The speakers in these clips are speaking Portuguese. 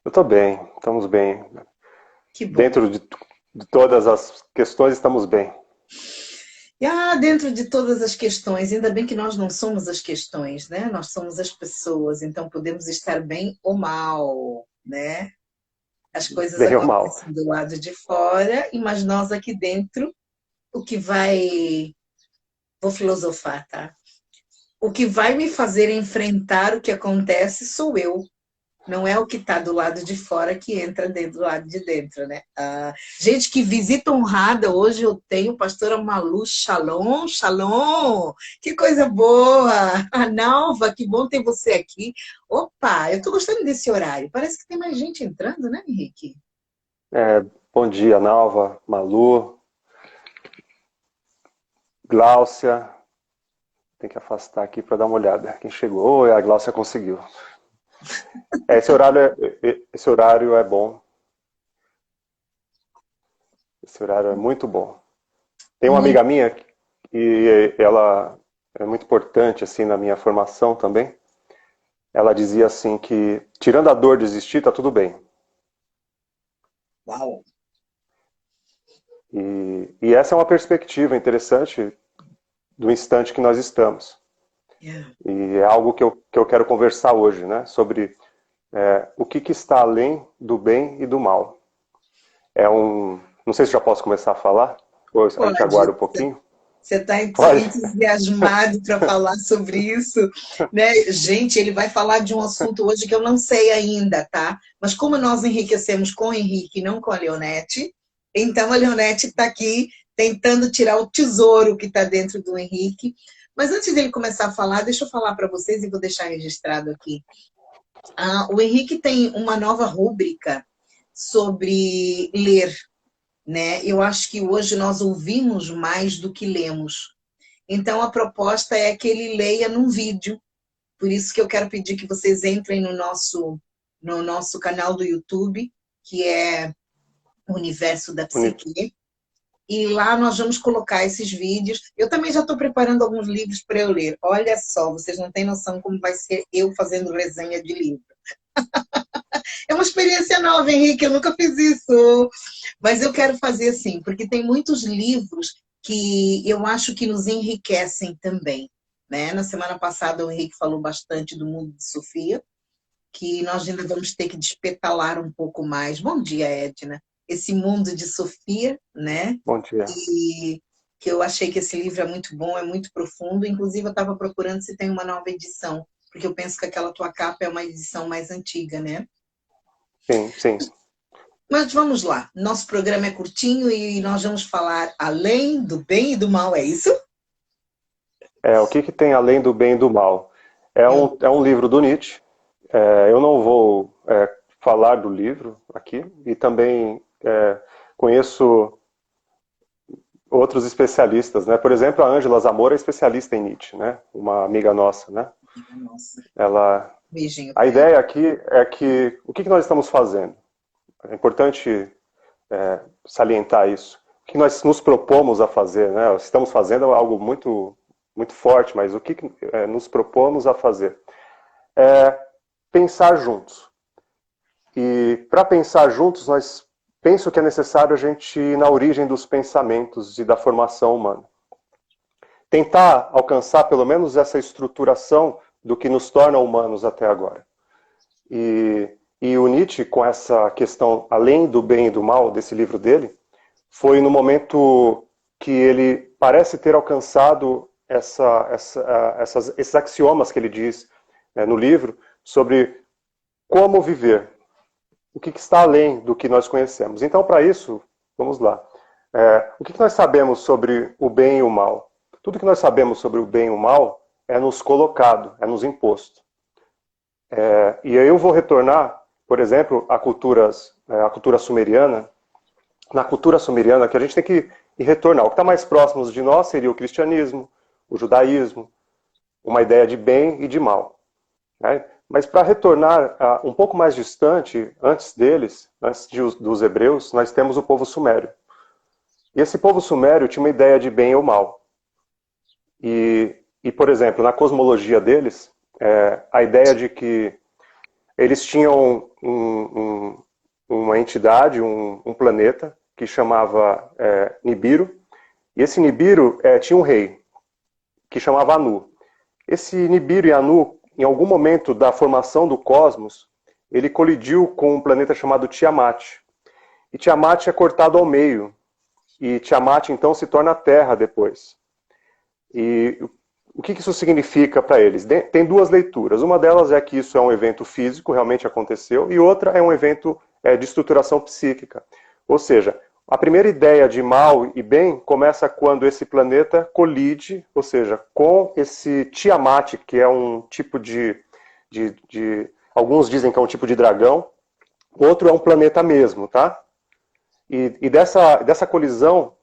Eu estou bem, estamos bem. Que bom. Dentro de todas as questões, estamos bem. Dentro de todas as questões, ainda bem que nós não somos as questões, né? Nós somos as pessoas, então podemos estar bem ou mal, né? As coisas Bem ou mal. acontecem do lado de fora, mas nós aqui dentro, o que vai. Vou filosofar, tá? O que vai me fazer enfrentar o que acontece sou eu. Não é o que está do lado de fora que entra dentro do lado de dentro, né? Gente, que visita honrada. Hoje eu tenho pastora Malu. Shalom, shalom. Que coisa boa. Nalva, que bom ter você aqui. Opa, eu estou gostando desse horário. Parece que tem mais gente entrando, né, Henrique? É, bom dia, Nalva, Malu, Gláucia. Tem que afastar aqui para dar uma olhada. Quem chegou? A Gláucia conseguiu. Esse horário é bom. Esse horário é muito bom. Tem uma Muito. amiga minha e ela é muito importante assim na minha formação também. Ela dizia assim que tirando a dor de existir, tá tudo bem. Uau. E essa é uma perspectiva interessante do instante que nós estamos. Yeah. E é algo que eu quero conversar hoje, né? Sobre o que está além do bem e do mal. Não sei se já posso começar a falar, ou a gente Pode. aguarda um pouquinho. Você está Pode? entusiasmado para falar sobre isso, né? Gente, ele vai falar de um assunto hoje que eu não sei ainda, tá? Mas como nós enriquecemos com o Henrique e não com a Leonete, então a Leonete está aqui tentando tirar o tesouro que está dentro do Henrique. Mas antes dele começar a falar, deixa eu falar para vocês e vou deixar registrado aqui. O Henrique tem uma nova rúbrica sobre ler, né? Eu acho que hoje nós ouvimos mais do que lemos. Então, a proposta é que ele leia num vídeo. Por isso que eu quero pedir que vocês entrem no nosso canal do YouTube, que é o Universo da Psique. E lá nós vamos colocar esses vídeos. Eu também já estou preparando alguns livros para eu ler. Olha só, vocês não têm noção como vai ser eu fazendo resenha de livro. É uma experiência nova, Henrique, eu nunca fiz isso. Mas eu quero fazer assim, porque tem muitos livros que eu acho que nos enriquecem também. Né? Na semana passada o Henrique falou bastante do mundo de Sofia, que nós ainda vamos ter que despetalar um pouco mais. Bom dia, Edna. Esse mundo de Sofia, né? Bom dia. E que eu achei que esse livro é muito bom, é muito profundo. Inclusive, eu estava procurando se tem uma nova edição, porque eu penso que aquela tua capa é uma edição mais antiga, né? Sim, sim. Mas vamos lá, nosso programa é curtinho e nós vamos falar além do bem e do mal, é isso? O que tem além do bem e do mal? É um livro do Nietzsche. Eu não vou falar do livro aqui e também conheço outros especialistas, né? Por exemplo, a Ângela Zamora é especialista em Nietzsche, né? Uma amiga nossa, né? Nossa, Ela, beijinho a para ela. ideia aqui é que o que nós estamos fazendo? É importante salientar isso. O que nós nos propomos a fazer, né? Estamos fazendo algo muito, muito forte, mas o que nos propomos a fazer? É pensar juntos. E para pensar juntos, nós penso que é necessário a gente ir na origem dos pensamentos e da formação humana. Tentar alcançar pelo menos essa estruturação do que nos torna humanos até agora. E o Nietzsche, com essa questão além do bem e do mal desse livro dele, foi no momento que ele parece ter alcançado esses axiomas que ele diz no livro sobre como viver, o que está além do que nós conhecemos. Então, para isso, vamos lá. O que nós sabemos sobre o bem e o mal? Tudo que nós sabemos sobre o bem e o mal é nos colocado, é nos imposto. E aí eu vou retornar, por exemplo, a cultura sumeriana. Na cultura sumeriana, que a gente tem que ir retornar. O que está mais próximo de nós seria o cristianismo, o judaísmo, uma ideia de bem e de mal. Né? Mas para retornar um pouco mais distante, antes deles, dos hebreus, nós temos o povo sumério. E esse povo sumério tinha uma ideia de bem ou mal. E por exemplo, na cosmologia deles, a ideia de que eles tinham uma entidade, um planeta, que chamava Nibiru. E esse Nibiru tinha um rei, que chamava Anu. Esse Nibiru e Anu, em algum momento da formação do cosmos, ele colidiu com um planeta chamado Tiamat. E Tiamat é cortado ao meio. E Tiamat, então, se torna a Terra depois. E o que isso significa para eles? Tem duas leituras. Uma delas é que isso é um evento físico, realmente aconteceu, e outra é um evento de estruturação psíquica. Ou seja, a primeira ideia de mal e bem começa quando esse planeta colide, ou seja, com esse Tiamat, que é um tipo de alguns dizem que é um tipo de dragão, outro é um planeta mesmo, tá? E dessa colisão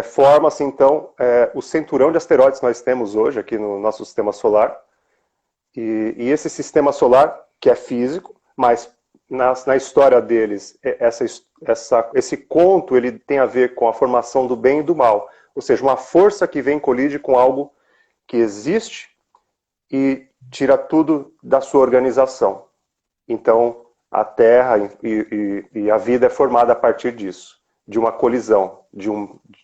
forma-se, então, o cinturão de asteroides que nós temos hoje aqui no nosso sistema solar. E esse sistema solar, que é físico, mas na história deles, esse conto ele tem a ver com a formação do bem e do mal. Ou seja, uma força que vem colide com algo que existe e tira tudo da sua organização. Então, a Terra e a vida é formada a partir disso, de uma colisão,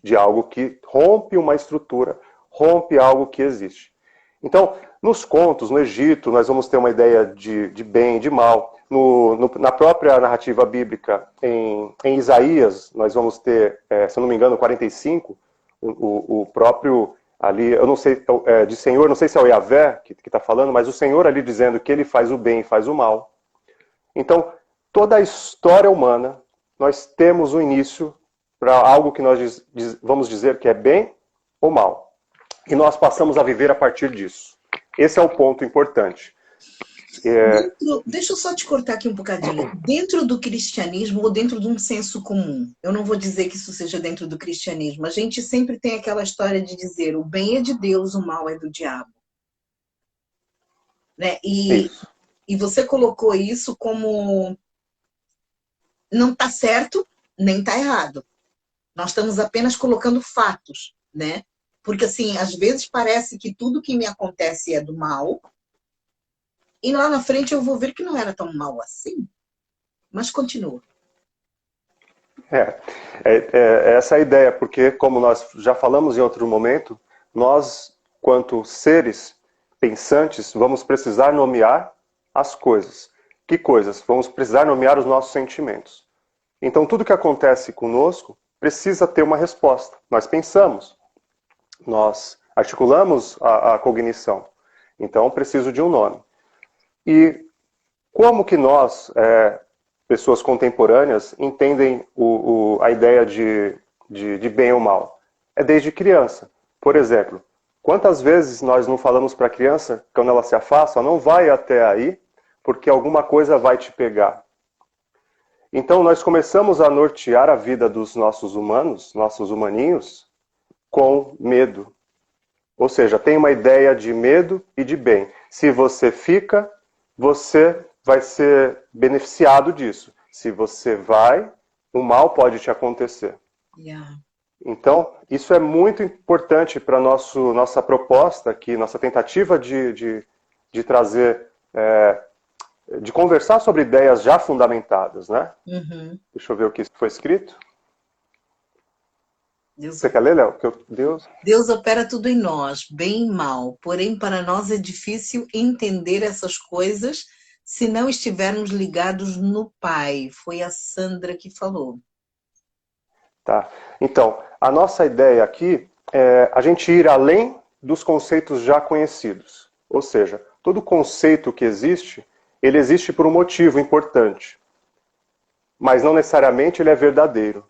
de algo que rompe uma estrutura, rompe algo que existe. Então, nos contos, no Egito, nós vamos ter uma ideia de bem e de mal. Na própria narrativa bíblica, em Isaías, nós vamos ter, se eu não me engano, 45, o próprio ali, eu não sei, de Senhor, não sei se é o Yahvé que está falando, mas o Senhor ali dizendo que ele faz o bem e faz o mal. Então, toda a história humana, nós temos um início para algo que nós vamos dizer que é bem ou mal. E nós passamos a viver a partir disso. Esse é o ponto importante. Deixa eu só te cortar aqui um bocadinho. Dentro do cristianismo ou dentro de um senso comum, eu não vou dizer que isso seja dentro do cristianismo, a gente sempre tem aquela história de dizer o bem é de Deus, o mal é do diabo. Né? E você colocou isso como não está certo, nem está errado. Nós estamos apenas colocando fatos, né? Porque, assim, às vezes parece que tudo que me acontece é do mal, e lá na frente eu vou ver que não era tão mal assim. Mas continua. Essa é a ideia, porque, como nós já falamos em outro momento, nós, quanto seres pensantes, vamos precisar nomear as coisas. Que coisas? Vamos precisar nomear os nossos sentimentos. Então, tudo que acontece conosco precisa ter uma resposta. Nós pensamos, nós articulamos a cognição. Então, preciso de um nome. E como que nós, pessoas contemporâneas, entendem a ideia de bem ou mal? É desde criança. Por exemplo, quantas vezes nós não falamos para a criança, quando ela se afasta, não vai até aí, porque alguma coisa vai te pegar. Então nós começamos a nortear a vida dos nossos humanos, nossos humaninhos, com medo. Ou seja, tem uma ideia de medo e de bem. Se você fica, você vai ser beneficiado disso. Se você vai, o mal pode te acontecer. Yeah. Então, isso é muito importante para nossa proposta aqui, nossa tentativa de trazer, de conversar sobre ideias já fundamentadas, né? Uhum. Deixa eu ver o que foi escrito. Deus... Você quer ler, Léo? Deus opera tudo em nós, bem e mal. Porém, para nós é difícil entender essas coisas se não estivermos ligados no Pai. Foi a Sandra que falou. Tá. Então, a nossa ideia aqui é a gente ir além dos conceitos já conhecidos. Ou seja, todo conceito que existe, ele existe por um motivo importante. Mas não necessariamente ele é verdadeiro.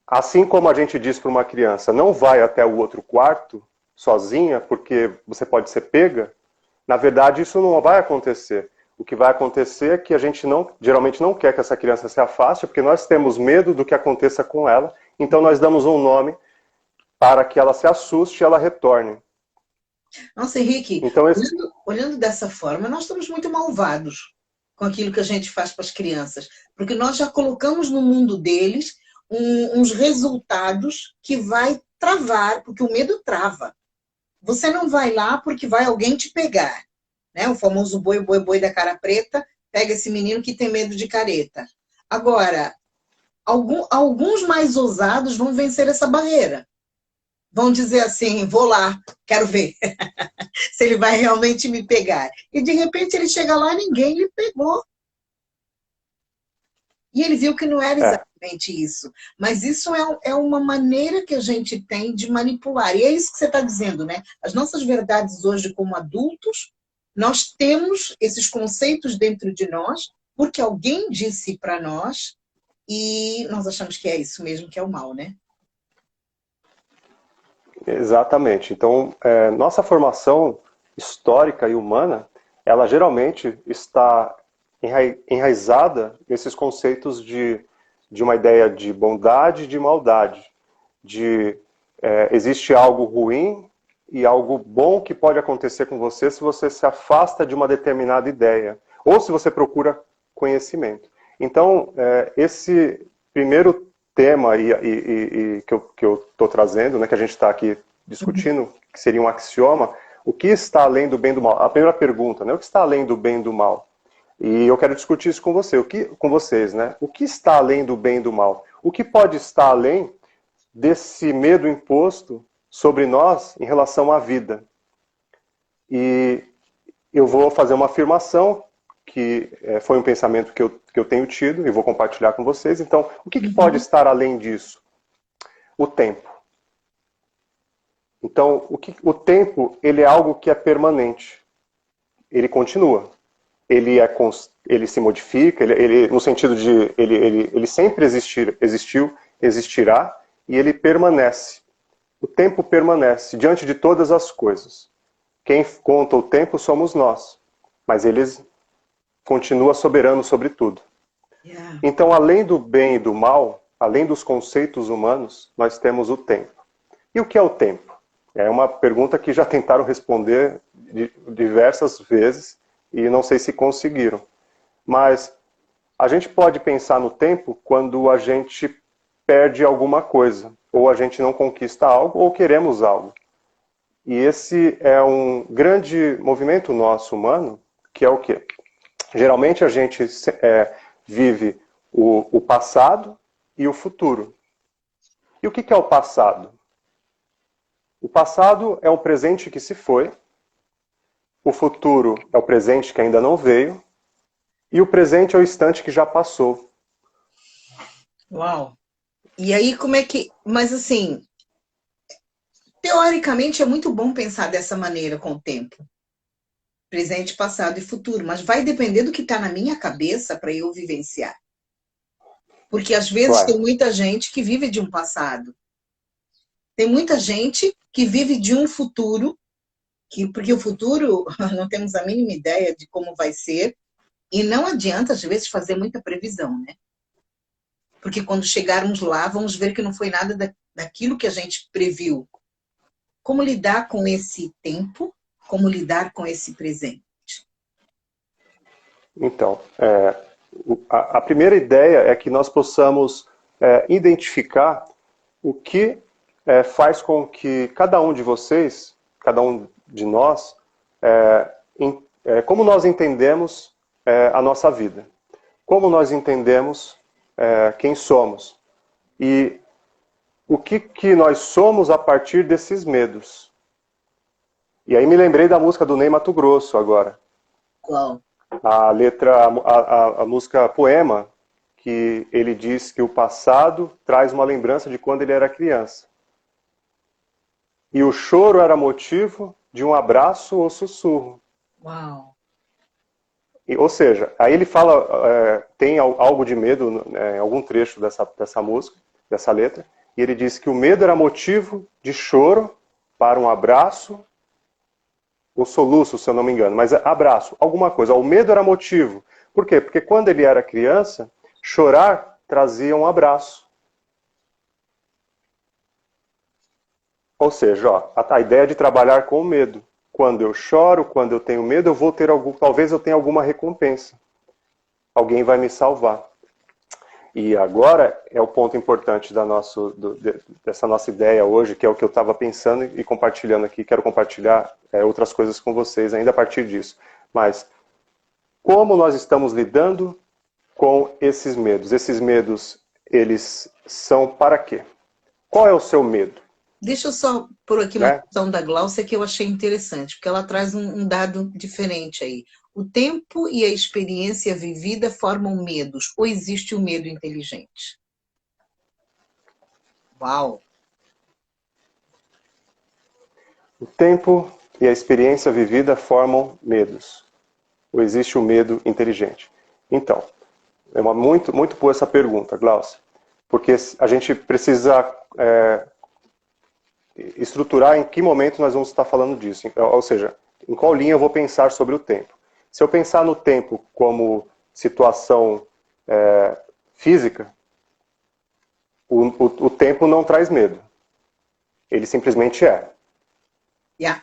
Assim como a gente diz para uma criança, não vai até o outro quarto sozinha, porque você pode ser pega, na verdade isso não vai acontecer. O que vai acontecer é que a gente geralmente não quer que essa criança se afaste, porque nós temos medo do que aconteça com ela, então nós damos um nome para que ela se assuste e ela retorne. Nossa, Henrique, então, olhando dessa forma, nós estamos muito malvados com aquilo que a gente faz para as crianças, porque nós já colocamos no mundo deles uns resultados que vai travar, porque o medo trava. Você não vai lá porque vai alguém te pegar. Né? O famoso boi da cara preta pega esse menino que tem medo de careta. Agora, alguns mais ousados vão vencer essa barreira. Vão dizer assim, vou lá, quero ver se ele vai realmente me pegar. E de repente ele chega lá, ninguém lhe pegou. E ele viu que não era exatamente isso. Mas isso é uma maneira que a gente tem de manipular. E é isso que você está dizendo, né? As nossas verdades hoje como adultos, nós temos esses conceitos dentro de nós, porque alguém disse para nós, e nós achamos que é isso mesmo que é o mal, né? Exatamente. Então, nossa formação histórica e humana, ela geralmente está enraizada nesses conceitos de uma ideia de bondade e de maldade, de existe algo ruim e algo bom que pode acontecer com você se você se afasta de uma determinada ideia, ou se você procura conhecimento. Então, esse primeiro tema que eu estou trazendo, né, que a gente está aqui discutindo, que seria um axioma, o que está além do bem e do mal? A primeira pergunta, né, o que está além do bem e do mal? E eu quero discutir isso com você, com vocês, né? O que está além do bem e do mal? O que pode estar além desse medo imposto sobre nós em relação à vida? E eu vou fazer uma afirmação que foi um pensamento que eu tenho tido e vou compartilhar com vocês. Então, o que pode estar além disso? O tempo. Então, o tempo, ele é algo que é permanente. Ele continua. Ele se modifica, no sentido de ele sempre existiu, existirá, e ele permanece. O tempo permanece diante de todas as coisas. Quem conta o tempo somos nós, mas ele continua soberano sobre tudo. Yeah. Então, além do bem e do mal, além dos conceitos humanos, nós temos o tempo. E o que é o tempo? É uma pergunta que já tentaram responder diversas vezes, e não sei se conseguiram. Mas a gente pode pensar no tempo quando a gente perde alguma coisa, ou a gente não conquista algo, ou queremos algo. E esse é um grande movimento nosso humano, que é o quê? Geralmente a gente vive o passado e o futuro. E o que é o passado? O passado é o presente que se foi, o futuro é o presente que ainda não veio, e o presente é o instante que já passou. Uau! E aí, como é que... Mas, assim, teoricamente é muito bom pensar dessa maneira com o tempo. Presente, passado e futuro. Mas vai depender do que está na minha cabeça para eu vivenciar. Porque, às vezes, tem muita gente que vive de um passado. Tem muita gente que vive de um futuro, porque o futuro não temos a mínima ideia de como vai ser, e não adianta, às vezes, fazer muita previsão, né? Porque quando chegarmos lá, vamos ver que não foi nada daquilo que a gente previu. Como lidar com esse tempo? Como lidar com esse presente? Então, a primeira ideia é que nós possamos identificar o que faz com que cada um de vocês, cada um de nós, como nós entendemos a nossa vida, como nós entendemos quem somos e o que nós somos a partir desses medos. E aí me lembrei da música do Ney Matogrosso agora. Qual? A letra, a música Poema, que ele diz que o passado traz uma lembrança de quando ele era criança. E o choro era motivo de um abraço ou sussurro. Uau! Ou seja, aí ele fala, tem algo de medo em algum trecho dessa música, dessa letra, e ele diz que o medo era motivo de choro para um abraço, um soluço, se eu não me engano, mas abraço, alguma coisa. O medo era motivo. Por quê? Porque quando ele era criança, chorar trazia um abraço. Ou seja, a ideia de trabalhar com o medo. Quando eu choro, quando eu tenho medo, eu vou ter talvez eu tenha alguma recompensa. Alguém vai me salvar. E agora é o ponto importante dessa nossa ideia hoje, que é o que eu estava pensando e compartilhando aqui. Quero compartilhar outras coisas com vocês ainda a partir disso. Mas como nós estamos lidando com esses medos. Esses medos, eles são para quê? Qual é o seu medo? Deixa eu só pôr aqui uma questão da Gláucia que eu achei interessante, porque ela traz um dado diferente aí. O tempo e a experiência vivida formam medos, ou existe o medo inteligente? Uau! O tempo e a experiência vivida formam medos. Ou existe o medo inteligente? Então, é muito boa essa pergunta, Glaucia, porque a gente precisa estruturar em que momento nós vamos estar falando disso. Ou seja, em qual linha eu vou pensar sobre o tempo. Se eu pensar no tempo como situação física, o tempo não traz medo. Ele simplesmente é. Yeah.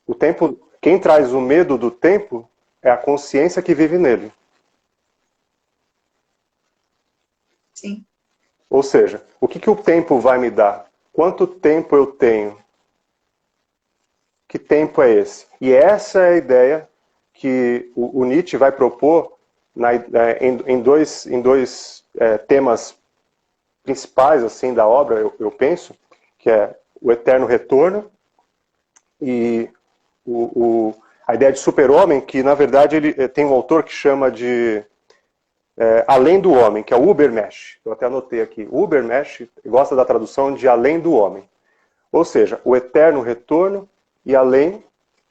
O tempo, quem traz o medo do tempo é a consciência que vive nele. Sim. Ou seja, o que o tempo vai me dar? Quanto tempo eu tenho? Que tempo é esse? E essa é a ideia que o Nietzsche vai propor em dois temas principais assim, da obra, eu penso, que é o eterno retorno e a ideia de super-homem, que na verdade ele tem um autor que chama de Além do Homem, que é o Übermensch. Eu até anotei aqui. O Übermensch gosta da tradução de Além do Homem. Ou seja, o eterno retorno e além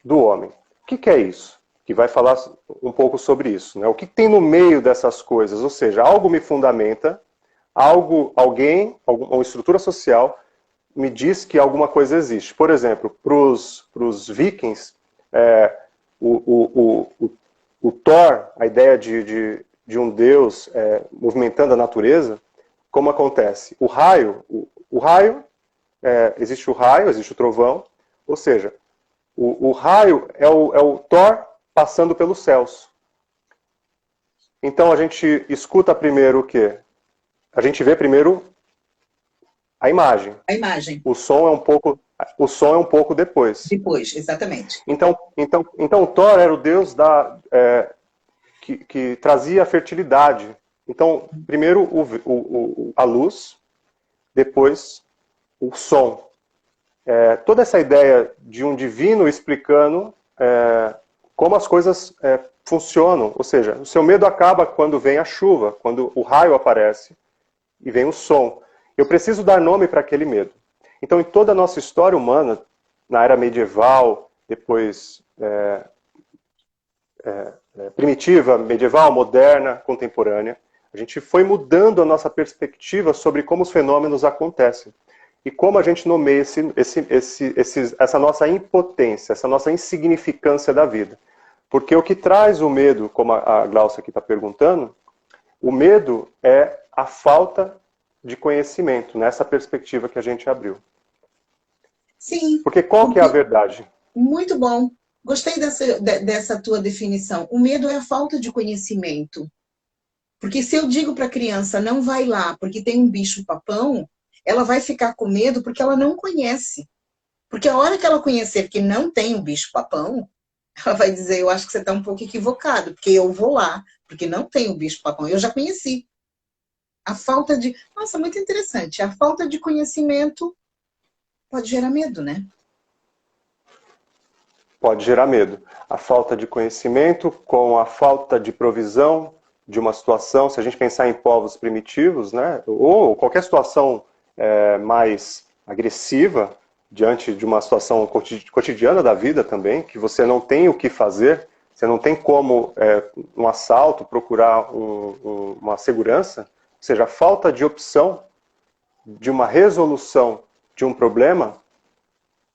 do homem. O que é isso? Que vai falar um pouco sobre isso. Né? O que tem no meio dessas coisas? Ou seja, algo me fundamenta, alguém, uma estrutura social me diz que alguma coisa existe. Por exemplo, para os vikings, o Thor, a ideia de um deus movimentando a natureza, como acontece? O raio, existe o raio, existe o trovão, ou seja, o raio é o Thor passando pelos céus. Então a gente escuta primeiro o quê? A gente vê primeiro a imagem. A imagem. O som é um pouco depois. Depois, exatamente. Então o Thor era o deus que trazia a fertilidade. Então, primeiro a luz, depois o som. Toda essa ideia de um divino explicando como as coisas funcionam. Ou seja, o seu medo acaba quando vem a chuva, quando o raio aparece e vem o som. Eu preciso dar nome para aquele medo. Então, em toda a nossa história humana, na era medieval, depois primitiva, medieval, moderna, contemporânea, a gente foi mudando a nossa perspectiva sobre como os fenômenos acontecem. E como a gente nomeia essa nossa impotência, essa nossa insignificância da vida. Porque o que traz o medo, como a Gláucia aqui está perguntando, o medo é a falta de conhecimento, nessa perspectiva que a gente abriu. Sim. Porque qual que é a verdade? Muito bom. Gostei dessa tua definição. O medo é a falta de conhecimento. Porque se eu digo para a criança, não vai lá, porque tem um bicho-papão, ela vai ficar com medo porque ela não conhece. Porque a hora que ela conhecer que não tem o bicho-papão, ela vai dizer, eu acho que você está um pouco equivocado, porque eu vou lá, porque não tem o bicho-papão. Eu já conheci. A falta de... Nossa, muito interessante. A falta de conhecimento pode gerar medo, né? Pode gerar medo. A falta de conhecimento com a falta de provisão de uma situação, se a gente pensar em povos primitivos, né, ou qualquer situação mais agressiva, diante de uma situação cotidiana da vida também, que você não tem o que fazer, você não tem como, um assalto, procurar uma segurança, ou seja, a falta de opção de uma resolução de um problema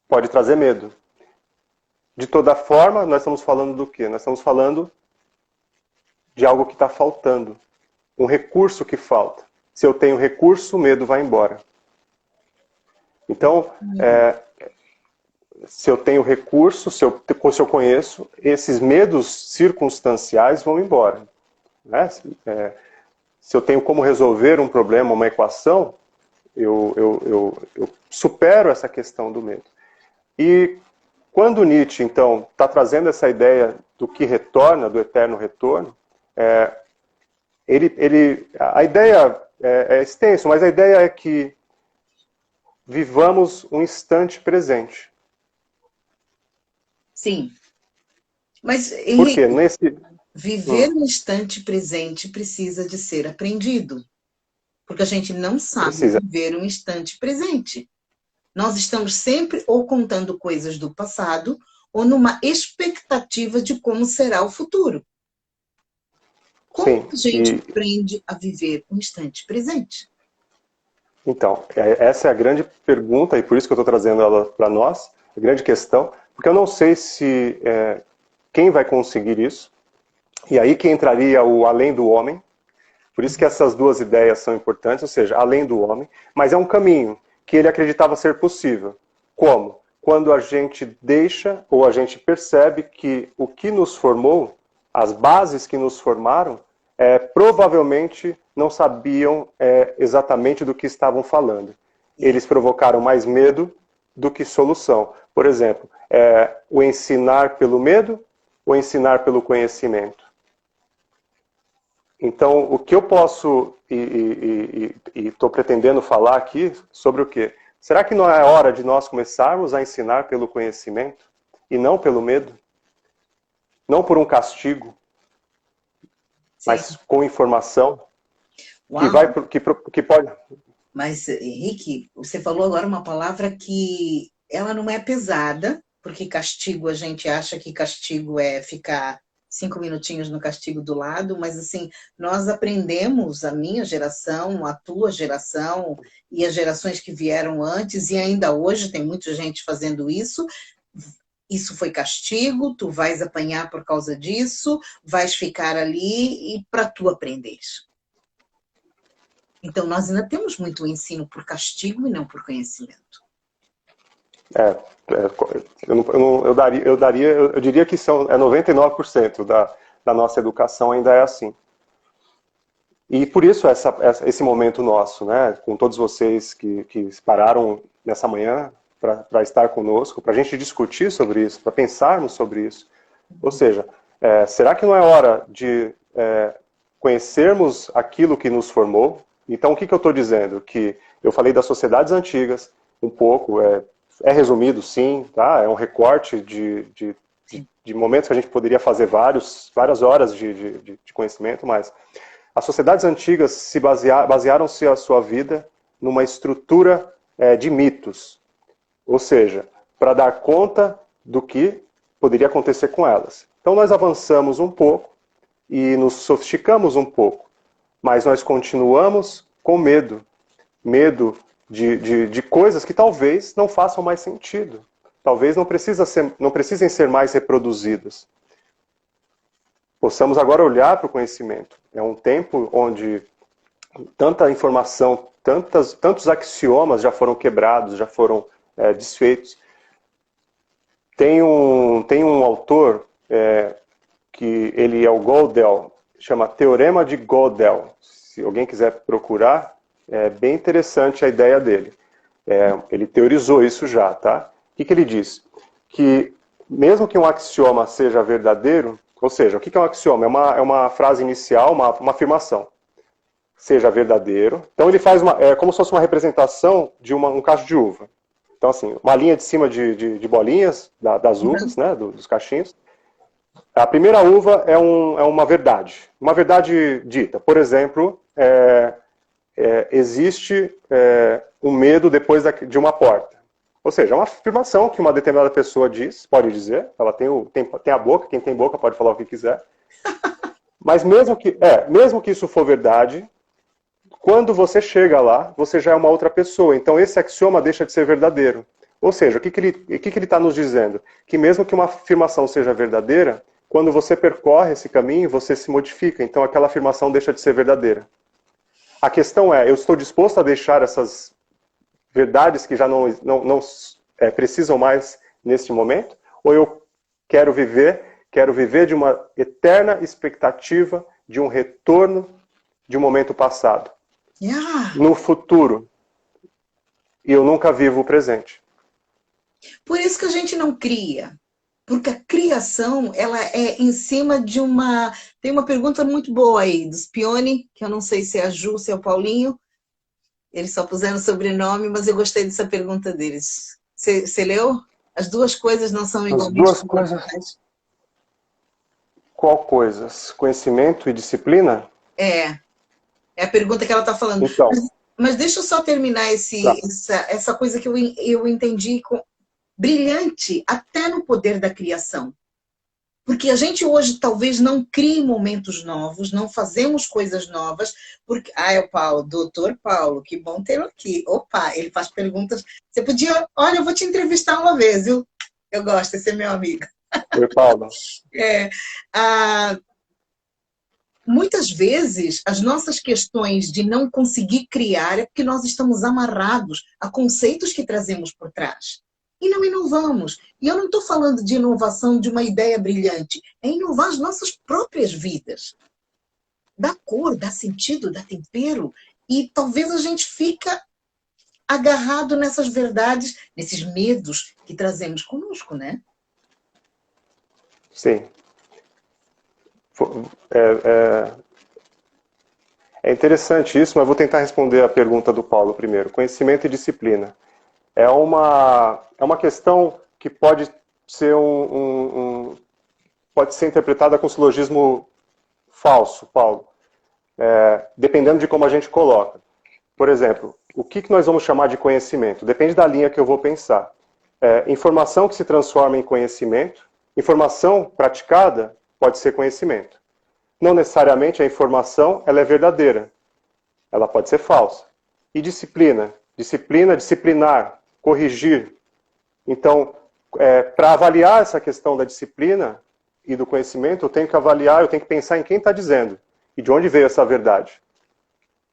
pode trazer medo. De toda forma, nós estamos falando do quê? Nós estamos falando de algo que está faltando. Um recurso que falta. Se eu tenho recurso, o medo vai embora. Então, se eu tenho recurso, se eu conheço, esses medos circunstanciais vão embora. Né? Se eu tenho como resolver um problema, uma equação, eu supero essa questão do medo. E quando Nietzsche, então, está trazendo essa ideia do que retorna, do eterno retorno, a ideia é extensa, mas a ideia é que vivamos um instante presente. Sim. Mas, Por quê? Henrique, Nesse... viver no instante presente precisa de ser aprendido. Porque a gente não sabe Precisa. viver um instante presente. Nós estamos sempre ou contando coisas do passado ou numa expectativa de como será o futuro. Como Sim. a gente aprende a viver um instante presente? Então, essa é a grande pergunta, e por isso que eu estou trazendo ela para nós, a grande questão, porque eu não sei se quem vai conseguir isso, e aí que entraria o além do homem, por isso que essas duas ideias são importantes, ou seja, além do homem, mas é um caminho que ele acreditava ser possível. Como? Quando a gente deixa ou a gente percebe que o que nos formou, as bases que nos formaram, provavelmente não sabiam exatamente do que estavam falando. Eles provocaram mais medo do que solução. Por exemplo, o ensinar pelo medo ou ensinar pelo conhecimento. Então, o que eu posso e estou pretendendo falar aqui sobre o quê? Será que não é hora de nós começarmos a ensinar pelo conhecimento e não pelo medo? Não por um castigo, Sim. mas com informação Uau. que pode... Mas, Henrique, você falou agora uma palavra que ela não é pesada, porque castigo, a gente acha que castigo é ficar 5 minutinhos no castigo do lado, mas assim, nós aprendemos, a minha geração, a tua geração e as gerações que vieram antes, e ainda hoje tem muita gente fazendo isso. Isso foi castigo, tu vais apanhar por causa disso, vais ficar ali e para tu aprender. Então, nós ainda temos muito ensino por castigo e não por conhecimento. Eu diria que 99% da nossa educação ainda é assim. E por isso esse momento nosso, né, com todos vocês que pararam nessa manhã para estar conosco, para a gente discutir sobre isso, para pensarmos sobre isso. Ou seja, será que não é hora de conhecermos aquilo que nos formou? Então, o que eu estou dizendo? Que eu falei das sociedades antigas, um pouco, é resumido, sim, tá? É um recorte de momentos que a gente poderia fazer várias horas de conhecimento, mas as sociedades antigas se basearam-se a sua vida numa estrutura de mitos, ou seja, para dar conta do que poderia acontecer com elas. Então nós avançamos um pouco e nos sofisticamos um pouco, mas nós continuamos com medo de coisas que talvez não façam mais sentido, talvez não precisem ser mais reproduzidas. Possamos agora olhar para o conhecimento. É um tempo onde tanta informação, tantos axiomas já foram quebrados, já foram desfeitos. Tem um autor que ele é o Gödel, chama Teorema de Gödel. Se alguém quiser procurar, é bem interessante a ideia dele. Ele teorizou isso já, tá? O que ele diz? Que mesmo que um axioma seja verdadeiro, ou seja, o que é um axioma? É uma frase inicial, uma afirmação. Seja verdadeiro. Então ele faz como se fosse uma representação de um cacho de uva. Então assim, uma linha de cima de bolinhas das uvas, né, dos cachinhos. A primeira uva é uma verdade dita. Por exemplo, existe um medo depois de uma porta. Ou seja, é uma afirmação que uma determinada pessoa pode dizer, ela tem a boca, quem tem boca pode falar o que quiser. Mas mesmo que isso for verdade, quando você chega lá, você já é uma outra pessoa. Então esse axioma deixa de ser verdadeiro. Ou seja, o que ele está nos dizendo? Que mesmo que uma afirmação seja verdadeira, quando você percorre esse caminho, você se modifica. Então aquela afirmação deixa de ser verdadeira. A questão eu estou disposto a deixar essas verdades que já não precisam mais neste momento? Ou eu quero viver de uma eterna expectativa de um retorno de um momento passado? No futuro. E eu nunca vivo o presente. Por isso que a gente não cria. Porque a criação, ela é em cima de uma... Tem uma pergunta muito boa aí, dos Pione, que eu não sei se é a Ju, se é o Paulinho, eles só puseram sobrenome, mas eu gostei dessa pergunta deles. Você leu? As duas coisas não são As igualmente duas coisas. fundamentais? Qual coisas? Conhecimento e disciplina? É, é a pergunta que ela está falando. Então, Mas deixa eu só terminar tá. essa coisa que eu entendi brilhante, até no poder da criação. Porque a gente hoje talvez não crie momentos novos, não fazemos coisas novas, porque... Ah, é o Paulo, doutor Paulo, que bom tê-lo aqui. Opa, ele faz perguntas. Você podia... Olha, eu vou te entrevistar uma vez, viu? Eu gosto, esse é meu amigo. Oi, Paulo. É, ah, muitas vezes, as nossas questões de não conseguir criar é porque nós estamos amarrados a conceitos que trazemos por trás. E não inovamos. E eu não estou falando de inovação de uma ideia brilhante, é inovar as nossas próprias vidas. Dá cor, dá sentido, dá tempero. E talvez a gente fica agarrado nessas verdades, nesses medos que trazemos conosco, né? Sim. É, é, é interessante isso, mas vou tentar responder a pergunta do Paulo primeiro. Conhecimento e disciplina. É uma questão que pode ser pode ser interpretada com silogismo falso, Paulo, dependendo de como a gente coloca. Por exemplo, o que nós vamos chamar de conhecimento? Depende da linha que eu vou pensar. Informação que se transforma em conhecimento, informação praticada pode ser conhecimento. Não necessariamente a informação ela é verdadeira, ela pode ser falsa. E disciplina? Disciplina, disciplinar, corrigir. Então, para avaliar essa questão da disciplina e do conhecimento, eu tenho que avaliar, eu tenho que pensar em quem está dizendo e de onde veio essa verdade.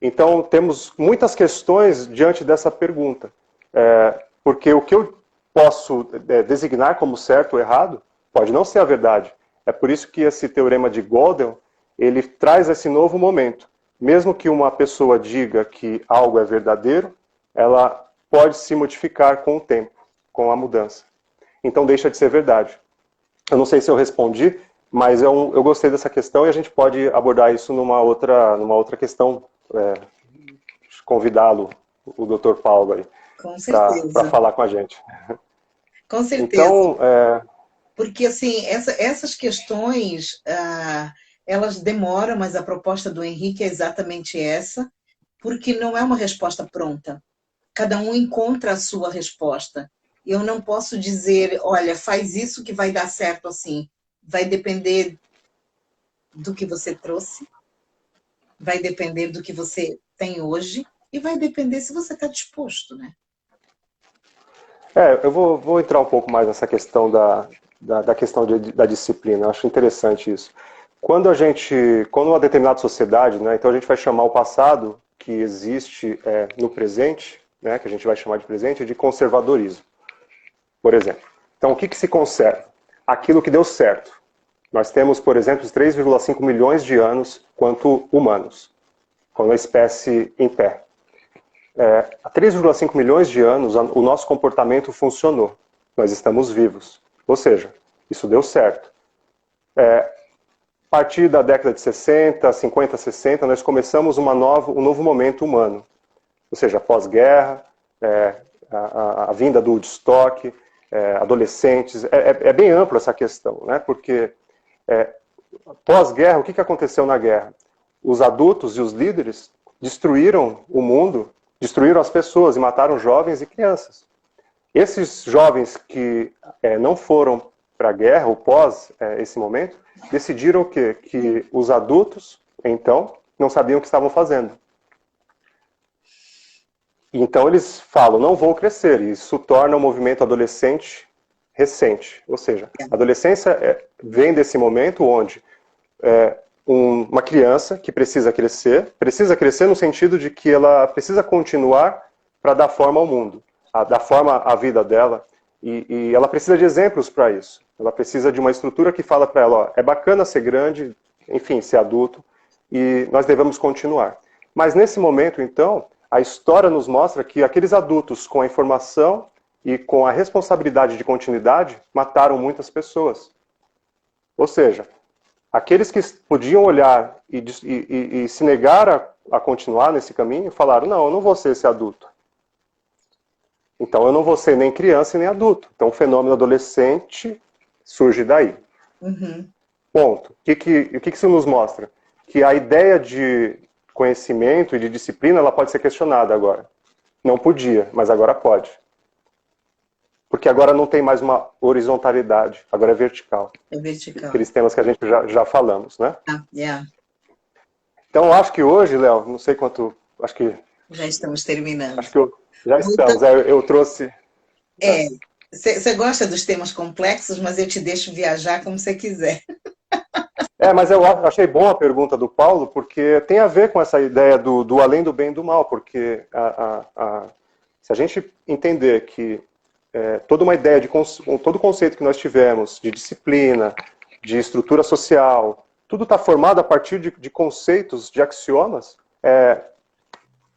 Então, temos muitas questões diante dessa pergunta. Porque o que eu posso designar como certo ou errado pode não ser a verdade. É por isso que esse teorema de Gödel, ele traz esse novo momento. Mesmo que uma pessoa diga que algo é verdadeiro, ela pode se modificar com o tempo, com a mudança. Então deixa de ser verdade. Eu não sei se eu respondi, mas eu gostei dessa questão e a gente pode abordar isso numa outra questão, convidá-lo, o Dr. Paulo, aí, Com para certeza. falar com a gente. Com certeza. Então, Porque, assim, essas questões, elas demoram, mas a proposta do Henrique é exatamente essa, porque não é uma resposta pronta. Cada um encontra a sua resposta. Eu não posso dizer, olha, faz isso que vai dar certo assim. Vai depender do que você trouxe, vai depender do que você tem hoje e vai depender se você está disposto, né? eu vou entrar um pouco mais nessa questão da questão da disciplina. Eu acho interessante isso. Quando uma determinada sociedade, né, então a gente vai chamar o passado que existe no presente, né, que a gente vai chamar de presente, de conservadorismo, por exemplo. Então, o que se conserva? Aquilo que deu certo. Nós temos, por exemplo, os 3,5 milhões de anos quanto humanos, como a espécie em pé. Há 3,5 milhões de anos, o nosso comportamento funcionou. Nós estamos vivos. Ou seja, isso deu certo. A partir da década de 60, 50, 60, nós começamos um novo momento humano. Ou seja, pós-guerra, a vinda do Woodstock, adolescentes. É bem ampla essa questão, né? Porque pós-guerra, o que aconteceu na guerra? Os adultos e os líderes destruíram o mundo, destruíram as pessoas e mataram jovens e crianças. Esses jovens que não foram para a guerra, ou pós esse momento, decidiram o quê? Que os adultos, então, não sabiam o que estavam fazendo. Então eles falam, não vou crescer, e isso torna o movimento adolescente recente. Ou seja, a adolescência vem desse momento onde uma criança que precisa crescer no sentido de que ela precisa continuar para dar forma ao mundo, dar forma à vida dela, e ela precisa de exemplos para isso. Ela precisa de uma estrutura que fala para ela, ó, é bacana ser grande, enfim, ser adulto, e nós devemos continuar. Mas nesse momento, então, a história nos mostra que aqueles adultos com a informação e com a responsabilidade de continuidade, mataram muitas pessoas. Ou seja, aqueles que podiam olhar e se negar a continuar nesse caminho, falaram, não, eu não vou ser esse adulto. Então eu não vou ser nem criança nem adulto. Então o fenômeno adolescente surge daí. Uhum. Ponto. O que isso nos mostra? Que a ideia de conhecimento e de disciplina ela pode ser questionada agora. Não podia, mas agora pode. Porque agora não tem mais uma horizontalidade, agora é vertical. É vertical. Aqueles temas que a gente já falamos, né? Yeah. Então, eu acho que hoje, Léo, não sei quanto, acho que... Já estamos terminando. Acho que já estamos. Eu trouxe... Você gosta dos temas complexos, mas eu te deixo viajar como você quiser. Mas eu achei bom a pergunta do Paulo, porque tem a ver com essa ideia do além do bem e do mal, porque se a gente entender que toda uma ideia, todo o conceito que nós tivemos de disciplina, de estrutura social, tudo está formado a partir de conceitos, de axiomas,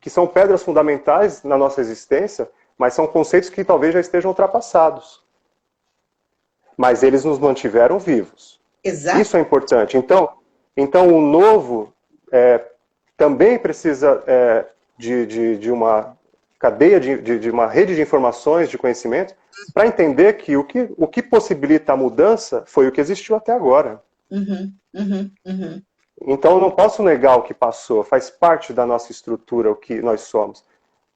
que são pedras fundamentais na nossa existência, mas são conceitos que talvez já estejam ultrapassados. Mas eles nos mantiveram vivos. Exato. Isso é importante. Então o novo também precisa de uma cadeia, de uma rede de informações, de conhecimento, para entender que o que possibilita a mudança foi o que existiu até agora. Uhum. Então eu não posso negar o que passou, faz parte da nossa estrutura, o que nós somos.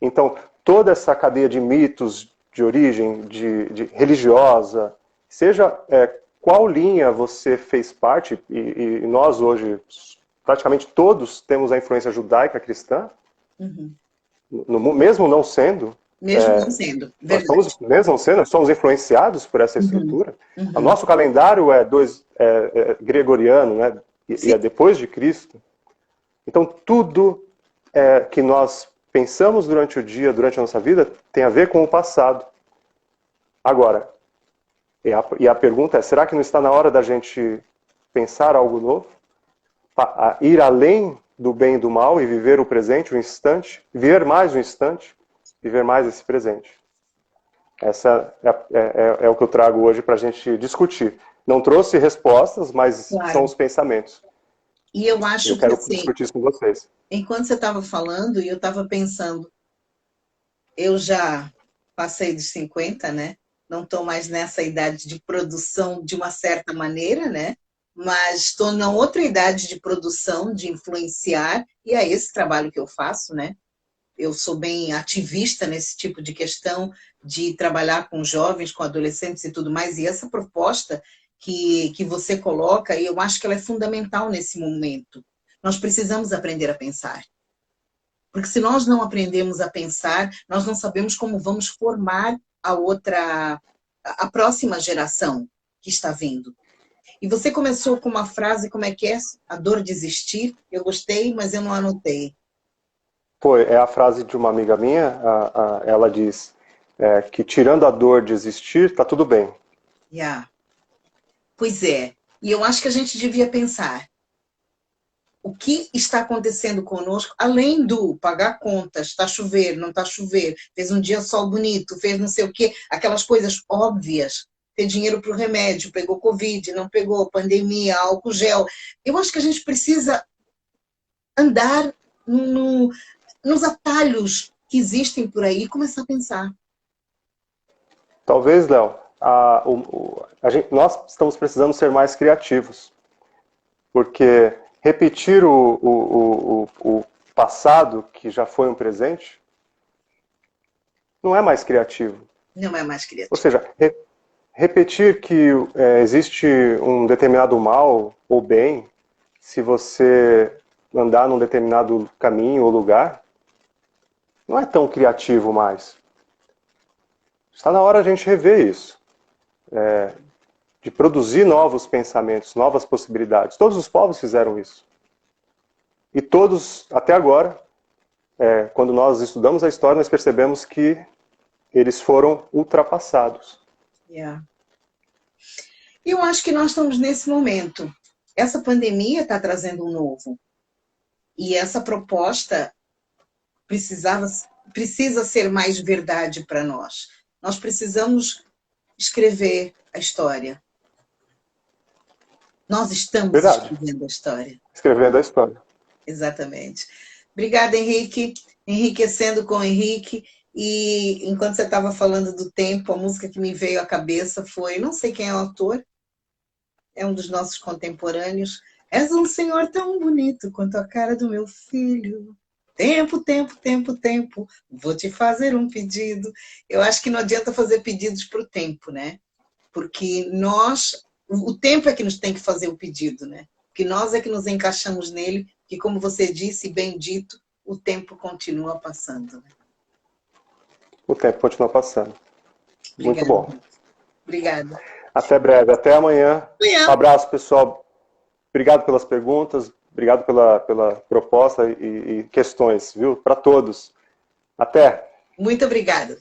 Então toda essa cadeia de mitos de origem de religiosa, seja qual linha você fez parte, e nós hoje, praticamente todos, temos a influência judaica cristã, mesmo não sendo. Mesmo não sendo, verdade. Mesmo não sendo, somos influenciados por essa estrutura. O nosso calendário é gregoriano, né? E é depois de Cristo. Então tudo que nós pensamos durante o dia, durante a nossa vida, tem a ver com o passado. Agora, e a pergunta é, será que não está na hora da gente pensar algo novo? Ir além do bem e do mal e viver o presente, o instante, viver mais o instante, viver mais esse presente. Essa é o que eu trago hoje para a gente discutir. Não trouxe respostas, mas são os pensamentos. E eu acho eu quero que, assim, discutir isso com vocês. Enquanto você estava falando, eu estava pensando, eu já passei dos 50, né? Não estou mais nessa idade de produção de uma certa maneira, né? Mas estou na outra idade de produção, de influenciar, e é esse trabalho que eu faço, né? Eu sou bem ativista nesse tipo de questão, de trabalhar com jovens, com adolescentes e tudo mais, e essa proposta que você coloca, eu acho que ela é fundamental nesse momento. Nós precisamos aprender a pensar. Porque se nós não aprendemos a pensar, nós não sabemos como vamos formar a próxima geração que está vindo. E você começou com uma frase, como é que é? A dor de existir. Eu gostei, mas eu não anotei. É a frase de uma amiga minha, ela diz que tirando a dor de existir, está tudo bem. Yeah. Pois é. E eu acho que a gente devia pensar o que está acontecendo conosco, além do pagar contas, está chover, não está chover, fez um dia sol bonito, fez não sei o quê, aquelas coisas óbvias, ter dinheiro para o remédio, pegou Covid, não pegou, pandemia, álcool gel. Eu acho que a gente precisa andar nos atalhos que existem por aí e começar a pensar. Talvez, Léo, nós estamos precisando ser mais criativos, porque repetir o passado, que já foi um presente, não é mais criativo. Não é mais criativo. Ou seja, repetir que existe um determinado mal ou bem, se você andar num determinado caminho ou lugar, não é tão criativo mais. Está na hora a gente rever isso. De produzir novos pensamentos, novas possibilidades. Todos os povos fizeram isso. E todos, até agora, quando nós estudamos a história, nós percebemos que eles foram ultrapassados. Yeah. Eu acho que nós estamos nesse momento. Essa pandemia está trazendo um novo. E essa proposta precisa ser mais verdade para nós. nós precisamos escrever a história. Nós estamos Verdade. escrevendo a história. Escrevendo a história. Exatamente. Obrigada, Henrique. Enriquecendo com o Henrique. E enquanto você estava falando do tempo, a música que me veio à cabeça foi, não sei quem é o autor, é um dos nossos contemporâneos. És um senhor tão bonito quanto a cara do meu filho. Tempo, tempo, tempo, tempo. Vou te fazer um pedido. Eu acho que não adianta fazer pedidos para o tempo, né? Porque o tempo é que nos tem que fazer o pedido, né? Porque nós é que nos encaixamos nele, que como você disse, bem dito, o tempo continua passando. Né? O tempo continua passando. Muito Obrigada. bom. Obrigada. Até breve, até amanhã. Um abraço, pessoal. Obrigado pelas perguntas, obrigado pela proposta e questões, viu? Para todos. Até! Muito obrigada.